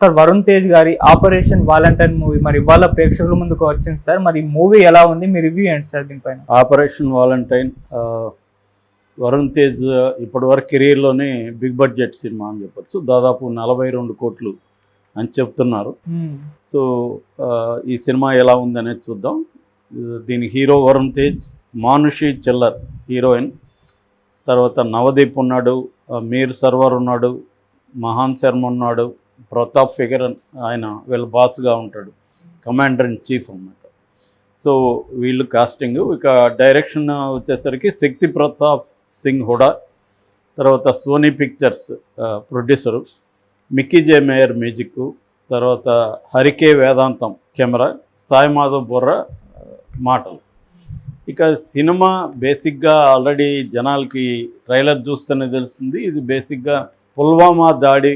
Sir Varun Tej గారి operation Valentine movie మరి ఇవాళ ప్రేక్షకుల ముందుకు వచ్చింది సార్. మరి మూవీ ఎలా ఉంది, మీ రివ్యూ ఏంటి సార్ దీనిపైన? ఆపరేషన్ వాలంటైన్ వరుణ్ తేజ్ ఇప్పటివరకు కెరీర్లోనే బిగ్ బడ్జెట్ సినిమా అని చెప్పొచ్చు. దాదాపు 42 కోట్లు అని చెప్తున్నారు. సో ఈ సినిమా ఎలా ఉందనేది చూద్దాం. దీని హీరో వరుణ్ తేజ్, మానుషి చిల్లర్ హీరోయిన్, తర్వాత నవదీప్ ఉన్నాడు, మీర్ సర్వర్ ఉన్నాడు, మహాన్ శర్మ ఉన్నాడు, ప్రతాప్ ఫిగర్ ఆయన వీళ్ళ బాస్గా ఉంటాడు, కమాండర్ ఇన్ చీఫ్ అన్నమాట. సో వీళ్ళు కాస్టింగ్. ఇక డైరెక్షన్ వచ్చేసరికి శక్తి ప్రతాప్ సింగ్ హుడా, తర్వాత సోనీ పిక్చర్స్ ప్రొడ్యూసరు, మిక్కీ జే మేయర్ మ్యూజిక్, తర్వాత హరికే వేదాంతం కెమెరా, సాయి మాధవ్ బొర్రా మాటలు. ఇక సినిమా బేసిక్గా ఆల్రెడీ జనాలకి ట్రైలర్ చూస్తేనే తెలిసింది. ఇది బేసిక్గా పుల్వామా దాడి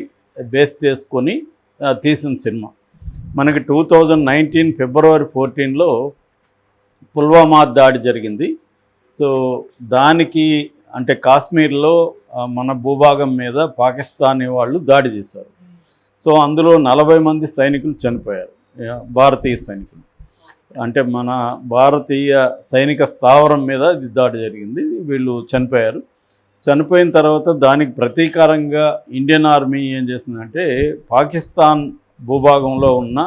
బేస్ చేసుకొని తీసిన సినిమా. మనకి 2019 ఫిబ్రవరి 14లో పుల్వామా దాడి జరిగింది. సో దానికి అంటే కాశ్మీర్లో మన భూభాగం మీద పాకిస్తానీ వాళ్ళు దాడి చేశారు. సో అందులో 40 మంది సైనికులు చనిపోయారు, భారతీయ సైనికులు. అంటే మన భారతీయ సైనిక స్థావరం మీద ఇది దాడి జరిగింది, వీళ్ళు చనిపోయారు. చనిపోయిన తర్వాత దానికి ప్రతీకారంగా ఇండియన్ ఆర్మీ ఏం చేసిందంటే పాకిస్తాన్ భూభాగంలో ఉన్న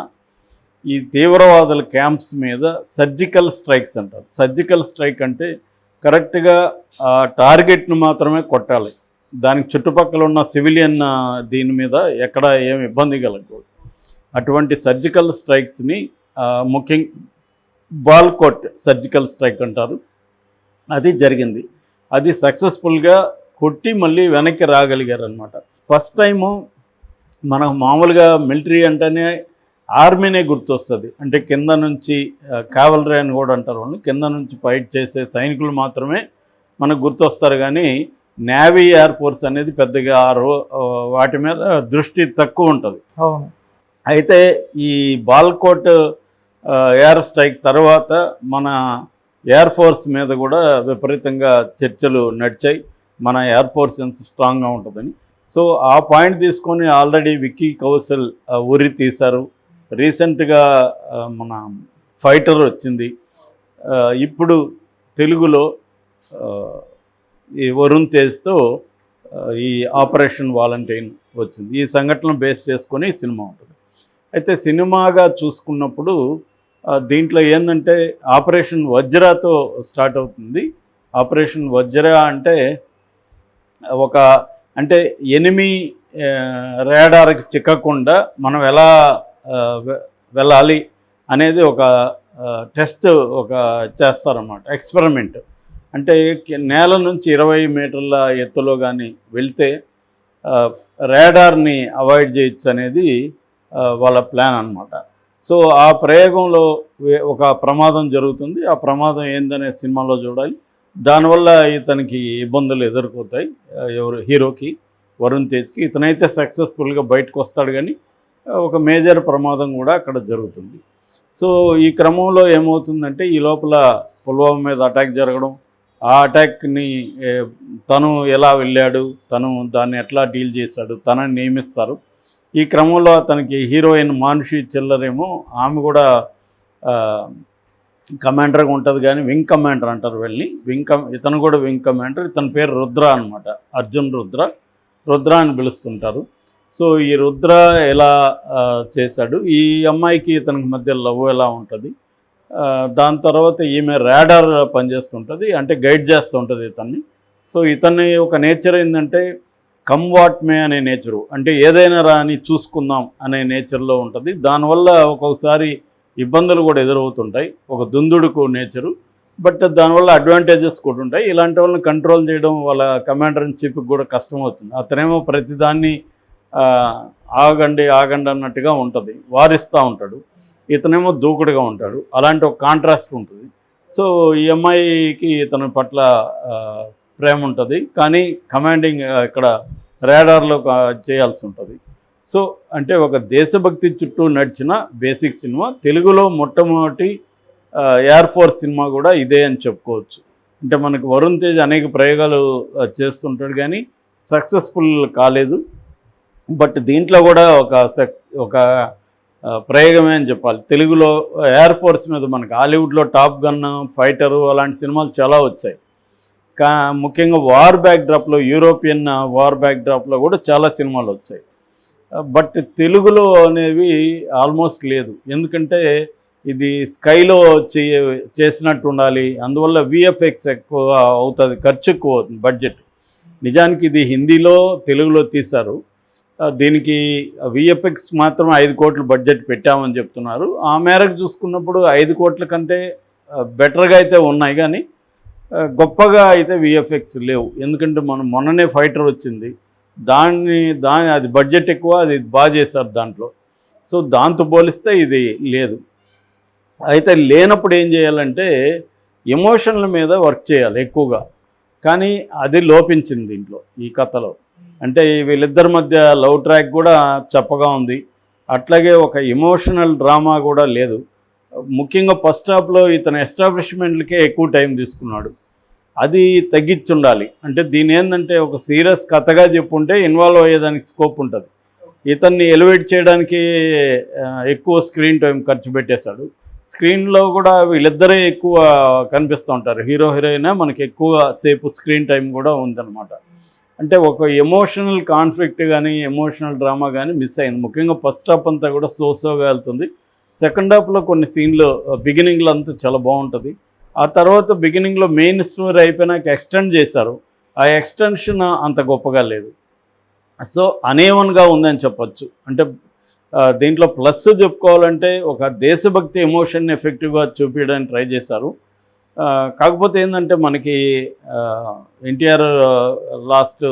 ఈ తీవ్రవాదుల క్యాంప్స్ మీద సర్జికల్ స్ట్రైక్స్ అంటారు. సర్జికల్ స్ట్రైక్ అంటే కరెక్ట్గా టార్గెట్ను మాత్రమే కొట్టాలి, దానికి చుట్టుపక్కల ఉన్న సివిలియన్ దీని మీద ఎక్కడ ఏమి ఇబ్బంది కలగకూడదు. అటువంటి సర్జికల్ స్ట్రైక్స్ని ముఖ్యంగా బాల్కోట్ సర్జికల్ స్ట్రైక్ అంటారు. అది జరిగింది. అది సక్సెస్ఫుల్గా కొట్టి మళ్ళీ వెనక్కి రాగలిగారు అనమాట. ఫస్ట్ టైము మనకు మామూలుగా మిలిటరీ అంటేనే ఆర్మీనే గుర్తొస్తుంది. అంటే కింద నుంచి కావలరీ అని కూడా అంటారు వాళ్ళు, కింద నుంచి ఫైట్ చేసే సైనికులు మాత్రమే మనకు గుర్తొస్తారు. కానీ నేవీ, ఎయిర్ ఫోర్స్ అనేది పెద్దగా వాటి మీద దృష్టి తక్కువ ఉంటుంది. అయితే ఈ బాల్కోట్ ఎయిర్ స్ట్రైక్ తర్వాత మన ఎయిర్ ఫోర్స్ మీద కూడా విపరీతంగా చర్చలు నడిచాయి, మన ఎయిర్ ఫోర్స్ ఎంత స్ట్రాంగ్గా ఉంటుందని. సో ఆ పాయింట్ తీసుకొని ఆల్రెడీ విక్కీ కౌశల్ ఉరి తీశారు. రీసెంట్గా మన ఫైటర్ వచ్చింది. ఇప్పుడు తెలుగులో ఈ వరుణ్ తేజ్తో ఈ ఆపరేషన్ వాలంటైన్ వచ్చింది. ఈ సంఘటన బేస్ చేసుకొని సినిమా ఉంటుంది. అయితే సినిమాగా చూసుకున్నప్పుడు దీంట్లో ఏంటంటే ఆపరేషన్ వజ్రాతో స్టార్ట్ అవుతుంది. ఆపరేషన్ వజ్ర అంటే అంటే ఎనిమి రాడార్కి చిక్కకుండా మనం ఎలా వెళ్ళాలి అనేది ఒక టెస్ట్ చేస్తారన్నమాట, ఎక్స్పెరిమెంట్. అంటే నేల నుంచి 20 మీటర్ల ఎత్తులో కానీ వెళ్తే రాడార్ని అవాయిడ్ చేయొచ్చు అనేది వాళ్ళ ప్లాన్ అన్నమాట. సో ఆ ప్రయోగంలో ఒక ప్రమాదం జరుగుతుంది. ఆ ప్రమాదం ఏందనే సినిమాలో చూడాలి. దానివల్ల ఇతనికి ఇబ్బందులు ఎదుర్కొతాయి, హీరోకి వరుణ్ తేజ్కి. ఇతనైతే సక్సెస్ఫుల్గా బయటకు వస్తాడు, కానీ ఒక మేజర్ ప్రమాదం కూడా అక్కడ జరుగుతుంది. సో ఈ క్రమంలో ఏమవుతుందంటే ఈ లోపల పుల్వామా మీద అటాక్ జరగడం, ఆ అటాక్ని తను ఎలా వెళ్ళాడు, తను దాన్ని ఎట్లా డీల్ చేశాడు, తనని నియమిస్తారు. ఈ క్రమంలో అతనికి హీరోయిన్ మానుషి చిల్లర్ ఏమో, ఆమె కూడా కమాండర్గా ఉంటుంది, కానీ వింగ్ కమాండర్ అంటారు వీళ్ళని. ఇతను కూడా వింగ్ కమాండర్. ఇతని పేరు రుద్ర అనమాట, అర్జున్ రుద్ర అని పిలుస్తుంటారు. సో ఈ రుద్ర ఎలా చేశాడు, ఈ అమ్మాయికి ఇతనికి మధ్య లవ్ ఎలా ఉంటుంది, దాని తర్వాత ఈమె రాడార్ పనిచేస్తుంటుంది, అంటే గైడ్ చేస్తూ ఉంటుంది ఇతన్ని. సో ఇతన్ని ఒక నేచర్ ఏంటంటే కమ్ వాట్ మే అనే నేచరు, అంటే ఏదైనా రాని చూసుకుందాం అనే నేచర్లో ఉంటుంది. దానివల్ల ఒక్కొక్కసారి ఇబ్బందులు కూడా ఎదురవుతుంటాయి, ఒక దుందుడుకు నేచరు. బట్ దానివల్ల అడ్వాంటేజెస్ కూడా ఉంటాయి. ఇలాంటి వాళ్ళని కంట్రోల్ చేయడం వాళ్ళ కమాండర్ ఇన్ చీఫ్కి కూడా కష్టం అవుతుంది. అతనేమో ప్రతిదాన్ని ఆగండి అన్నట్టుగా ఉంటుంది, వారిస్తూ ఉంటాడు. ఇతనేమో దూకుడుగా ఉంటాడు. అలాంటి ఒక కాంట్రాస్ట్ ఉంటుంది. సో ఈ అమ్మాయికి ఇతని పట్ల ప్రేమ ఉంటుంది, కానీ కమాండింగ్ ఇక్కడ రాడార్లో చేయాల్సి ఉంటుంది. సో అంటే ఒక దేశభక్తి చుట్టూ నడిచిన బేసిక్ సినిమా. తెలుగులో మొట్టమొదటి ఎయిర్ ఫోర్స్ సినిమా కూడా ఇదే అని చెప్పుకోవచ్చు. అంటే మనకు వరుణ్ తేజ్ అనేక ప్రయోగాలు చేస్తుంటాడు, కానీ సక్సెస్ఫుల్ కాలేదు. బట్ దీంట్లో కూడా ఒక ప్రయోగమే అని చెప్పాలి. తెలుగులో ఎయిర్ ఫోర్స్ మీద మనకి హాలీవుడ్లో టాప్ గన్, ఫైటరు అలాంటి సినిమాలు చాలా వచ్చాయి. ముఖ్యంగా వార్ బ్యాక్డ్రాప్లో, యూరోపియన్ వార్ బ్యాక్డ్రాప్లో కూడా చాలా సినిమాలు వచ్చాయి. బట్ తెలుగులో అనేవి ఆల్మోస్ట్ లేదు. ఎందుకంటే ఇది స్కైలో చేసినట్టు ఉండాలి, అందువల్ల విఎఫ్ఎక్స్ ఎక్కువ అవుతుంది, ఖర్చు ఎక్కువ అవుతుంది, బడ్జెట్. నిజానికి ఇది హిందీలో తెలుగులో తీశారు. దీనికి విఎఫ్ఎక్స్ మాత్రం 5 కోట్లు బడ్జెట్ పెట్టామని చెప్తున్నారు. ఆ మేరకు చూసుకున్నప్పుడు 5 కోట్ల కంటే బెటర్గా అయితే ఉన్నాయి, కానీ గొప్పగా అయితే విఎఫ్ఎక్స్ లేవు. ఎందుకంటే మనం మొన్ననే ఫైటర్ వచ్చింది, అది బడ్జెట్ ఎక్కువ, అది బాగా చేశారు దాంట్లో. సో దాంతో పోలిస్తే ఇది లేదు. అయితే లేనప్పుడు ఏం చేయాలంటే ఎమోషన్ల మీద వర్క్ చేయాలి ఎక్కువగా, కానీ అది లోపించింది దీంట్లో ఈ కథలో. అంటే వీళ్ళిద్దరి మధ్య లవ్ ట్రాక్ కూడా చప్పగా ఉంది, అట్లాగే ఒక ఎమోషనల్ డ్రామా కూడా లేదు. ముఖ్యంగా ఫస్ట్ హాఫ్లో ఇతను ఎస్టాబ్లిష్మెంట్లకే ఎక్కువ టైం తీసుకున్నాడు, అది తగ్గించుండాలి. అంటే దీని ఏంటంటే ఒక సీరియస్ కథగా చెప్పుంటే ఇన్వాల్వ్ అయ్యేదానికి స్కోప్ ఉంటుంది. ఇతన్ని ఎలివేట్ చేయడానికి ఎక్కువ స్క్రీన్ టైం ఖర్చు పెట్టేశాడు. స్క్రీన్లో కూడా వీళ్ళిద్దరే ఎక్కువ కనిపిస్తూ ఉంటారు, హీరో హీరోయిన్ మనకి ఎక్కువ సేపు స్క్రీన్ టైం కూడా ఉందన్నమాట. అంటే ఒక ఎమోషనల్ కాన్ఫ్లిక్ట్ కానీ ఎమోషనల్ డ్రామా కానీ మిస్ అయింది. ముఖ్యంగా ఫస్ట్ హాఫ్ అంతా కూడా సోగా వెళ్తుంది. సెకండ్ హాఫ్లో కొన్ని సీన్లు బిగినింగ్లో అంతా చాలా బాగుంటుంది. ఆ తర్వాత బిగినింగ్లో మెయిన్ స్టోరీ అయిపోయినాక ఎక్స్టెండ్ చేశారు, ఆ ఎక్స్టెన్షన్ అంత గొప్పగా లేదు. సో అనేవన్గా ఉందని చెప్పచ్చు. అంటే దీంట్లో ప్లస్ చెప్పుకోవాలంటే ఒక దేశభక్తి ఎమోషన్ ఎఫెక్టివ్గా చూపించడానికి ట్రై చేశారు. కాకపోతే ఏంటంటే మనకి ఎన్టీఆర్ లాస్ట్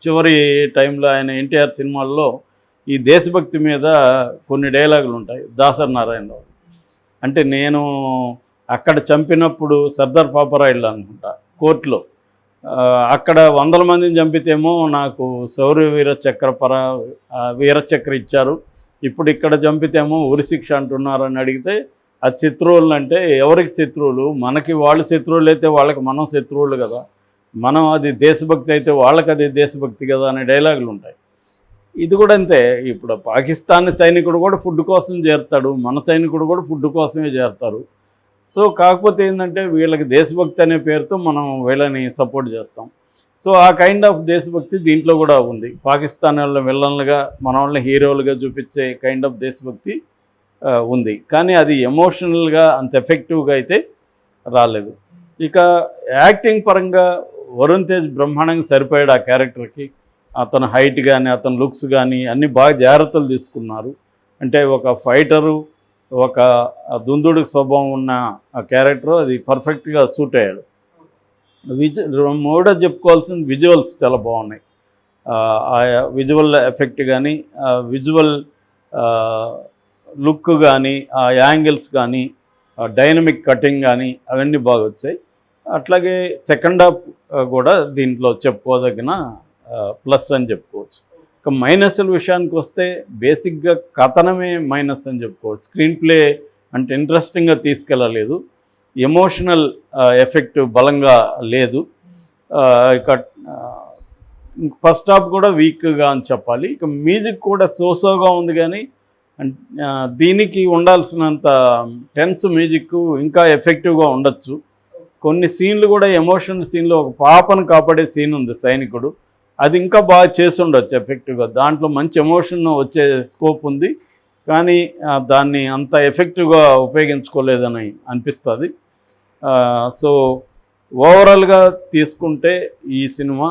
చివరి టైంలో ఆయన ఎన్టీఆర్ సినిమాల్లో ఈ దేశభక్తి మీద కొన్ని డైలాగులు ఉంటాయి దాసరి నారాయణరావు. అంటే నేను అక్కడ చంపినప్పుడు సర్దార్ పాపరాయుళ్ళు అనుకుంటా కోర్టులో, అక్కడ 100 మందిని చంపితేమో నాకు శౌర్య వీరచక్ర ఇచ్చారు, ఇప్పుడు ఇక్కడ చంపితేమో ఉరిశిక్ష అంటున్నారని అడిగితే అది శత్రువులు అంటే ఎవరికి శత్రువులు? మనకి వాళ్ళు శత్రువులు అయితే వాళ్ళకి మనం శత్రువులు కదా, మనం అది దేశభక్తి అయితే వాళ్ళకి అది దేశభక్తి కదా అనే డైలాగులు ఉంటాయి. ఇది కూడా అంతే. ఇప్పుడు పాకిస్తాన్ సైనికుడు కూడా ఫుడ్ కోసం చేరుతాడు, మన సైనికుడు కూడా ఫుడ్ కోసమే చేరుతారు. సో కాకపోతే ఏంటంటే వీళ్ళకి దేశభక్తి అనే పేరుతో మనం వీళ్ళని సపోర్ట్ చేస్తాం. సో ఆ కైండ్ ఆఫ్ దేశభక్తి దీంట్లో కూడా ఉంది. పాకిస్తాన్ వాళ్ళని విల్లన్లుగా, మన వాళ్ళని హీరోలుగా చూపించే కైండ్ ఆఫ్ దేశభక్తి ఉంది, కానీ అది ఎమోషనల్గా అంత ఎఫెక్టివ్గా అయితే రాలేదు. ఇక యాక్టింగ్ పరంగా వరుణ్ తేజ్ బ్రహ్మాండంగా సరిపోయాడు ఆ క్యారెక్టర్కి. అతను హైట్ కానీ అతని లుక్స్ కానీ అన్నీ బాగా జాగ్రత్తలు తీసుకున్నారు. అంటే ఒక ఫైటరు, ఒక దుందుడు స్వభావం ఉన్న ఆ క్యారెక్టర్ అది పర్ఫెక్ట్గా సూట్ అయ్యాడు. మూడో చెప్పుకోవాల్సిన విజువల్స్ చాలా బాగున్నాయి. ఆ విజువల్ ఎఫెక్ట్ కానీ, విజువల్ లుక్ కానీ, ఆ యాంగిల్స్ కానీ, డైనమిక్ కటింగ్ కానీ అవన్నీ బాగా వచ్చాయి. అట్లాగే సెకండ్ హాఫ్ కూడా దీంట్లో చెప్పుకోదగిన ప్లస్ అని చెప్పుకోవచ్చు. ఇక మైనస్ల విషయానికి వస్తే బేసిక్గా కథనమే మైనస్ అని చెప్పుకోవచ్చు. స్క్రీన్ ప్లే అంటే ఇంట్రెస్టింగ్గా తీసుకెళ్ళలేదు, ఎమోషనల్ ఎఫెక్ట్ బలంగా లేదు. ఇక ఫస్ట్ హాఫ్ కూడా వీక్గా అని చెప్పాలి. ఇక మ్యూజిక్ కూడా సోగా ఉంది, కానీ దీనికి ఉండాల్సినంత టెన్స్ మ్యూజిక్ ఇంకా ఎఫెక్టివ్గా ఉండొచ్చు. కొన్ని సీన్లు కూడా ఎమోషనల్ సీన్లు, ఒక పాపను కాపాడే సీన్ ఉంది సైనికుడు, అది ఇంకా బాగా చేసి ఉండొచ్చు ఎఫెక్టివ్గా. దాంట్లో మంచి ఎమోషన్ వచ్చే స్కోప్ ఉంది, కానీ దాన్ని అంత ఎఫెక్టివ్గా ఉపయోగించుకోలేదని అనిపిస్తుంది. సో ఓవరాల్గా తీసుకుంటే ఈ సినిమా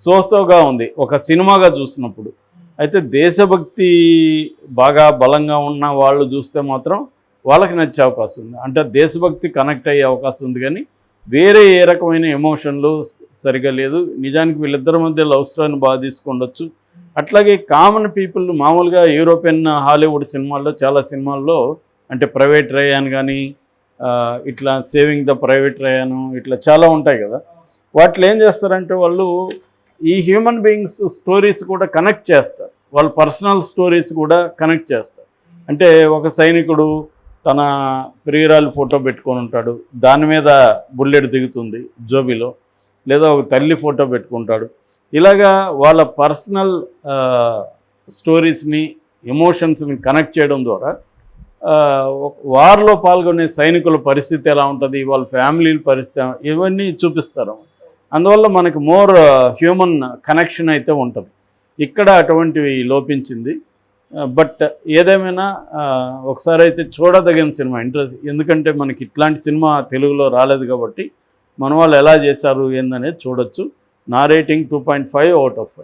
సోగా ఉంది ఒక సినిమాగా చూసినప్పుడు. అయితే దేశభక్తి బాగా బలంగా ఉన్న వాళ్ళు చూస్తే మాత్రం వాళ్ళకి నచ్చే అవకాశం ఉంది, అంటే దేశభక్తి కనెక్ట్ అయ్యే అవకాశం ఉంది, కానీ వేరే ఏ రకమైన ఎమోషన్లు సరిగా లేదు. నిజానికి వీళ్ళిద్దరి మధ్య లవ్ స్టోరీని బాగా తీసుకుండొచ్చు. అట్లాగే కామన్ పీపుల్ మామూలుగా యూరోపియన్ హాలీవుడ్ సినిమాల్లో చాలా సినిమాల్లో అంటే ప్రైవేట్ రయాన్ కానీ, ఇట్లా సేవింగ్ ద ప్రైవేట్ రయాను, ఇట్లా చాలా ఉంటాయి కదా. వాటిలో ఏం చేస్తారంటే వాళ్ళు ఈ హ్యూమన్ బీయింగ్స్ స్టోరీస్ కూడా కనెక్ట్ చేస్తారు, వాళ్ళ పర్సనల్ స్టోరీస్ కూడా కనెక్ట్ చేస్తారు. అంటే ఒక సైనికుడు తన ప్రియురాలు ఫోటో పెట్టుకొని ఉంటాడు, దాని మీద బుల్లెట్ దిగుతుంది జోబీలో, లేదా ఒక తల్లి ఫోటో పెట్టుకుంటాడు, ఇలాగా వాళ్ళ పర్సనల్ స్టోరీస్ని ఎమోషన్స్ని కనెక్ట్ చేయడం ద్వారా వార్లో పాల్గొనే సైనికుల పరిస్థితి ఎలా ఉంటుంది, వాళ్ళ ఫ్యామిలీల పరిస్థితి ఇవన్నీ చూపిస్తారు. అందువల్ల మనకి మోర్ హ్యూమన్ కనెక్షన్ అయితే ఉంటుంది. ఇక్కడ అటువంటివి లోపించింది. బట్ ఏదేమైనా ఒకసారి అయితే చూడదగిన సినిమా ఇంట్రెస్ట్, ఎందుకంటే మనకి ఇట్లాంటి సినిమా తెలుగులో రాలేదు కాబట్టి మన వాళ్ళు ఎలా చేశారు ఏందనేది చూడొచ్చు. నా రేటింగ్ 2.5 out of 5.